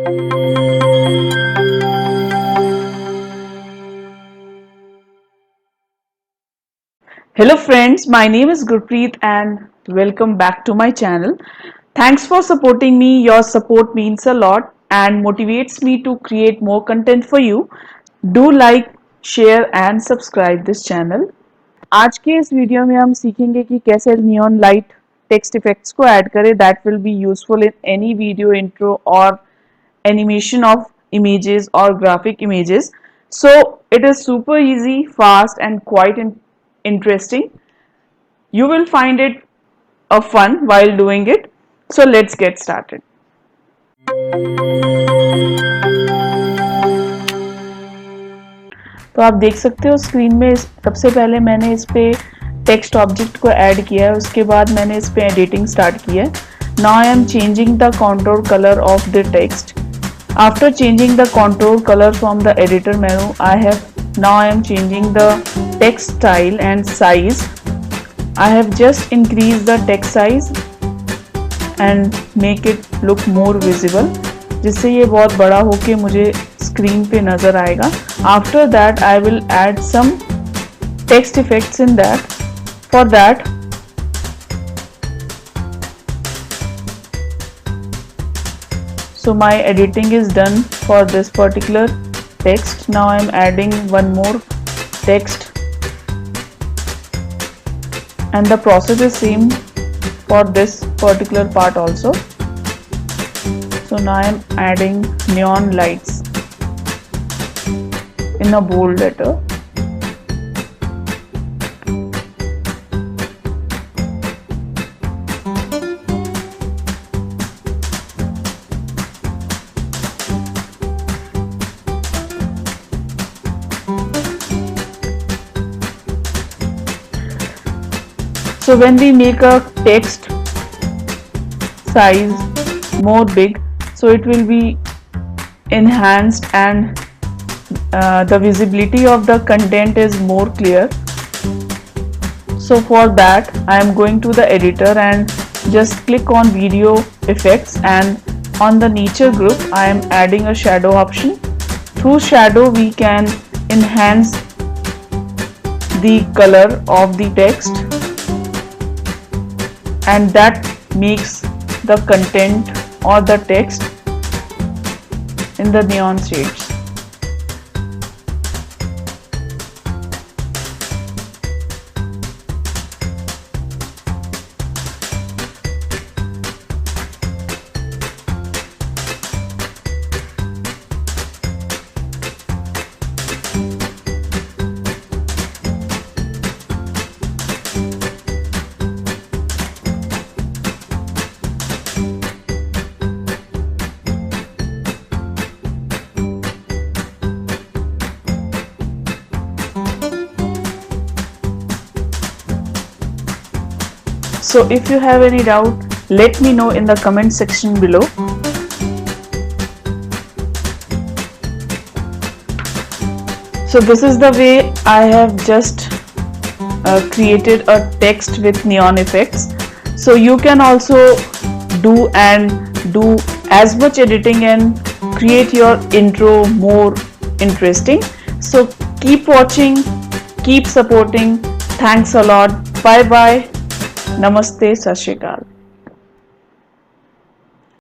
Hello friends, my name is Gurpreet and welcome back to my channel. Thanks for supporting me. Your support means a lot and motivates me to create more content for you. Do like, share and subscribe this channel. आज के इस video में हम सीखेंगे कि कैसे neon light text effects को add करें. That will be useful in any video intro और animation of images or graphic images. So it is super easy, fast and quite interesting. You will find it a fun while doing it. So let's get started. तो आप देख सकते हो screen में सबसे पहले मैंने इस पे टेक्स्ट ऑब्जेक्ट को ऐड किया है, उसके बाद मैंने इस पे एडिटिंग स्टार्ट की है. Now I am changing the contour colour of the text. After changing the contour color from the editor menu, I am changing the text style and size. I have just increased the text size and make it look more visible, जिससे ये बहुत बड़ा होके मुझे screen पे नज़र आएगा. After that, I will add some text effects in that. For that, so my editing is done for this particular text. Now I am adding one more text and the process is same for this particular part also. So now I am adding neon lights in a bold letter. So when we make a text size more big, so it will be enhanced and the visibility of the content is more clear. So for that I am going to the editor and just click on video effects, and on the nature group I am adding a shadow option. Through shadow we can enhance the color of the text, and that makes the content or the text in the neon shades. So if you have any doubt, let me know in the comment section below. So this is the way I have just created a text with neon effects. So you can also do as much editing and create your intro more interesting. So keep watching, keep supporting. Thanks a lot. Bye bye. Namaste, Sat Shri Akal.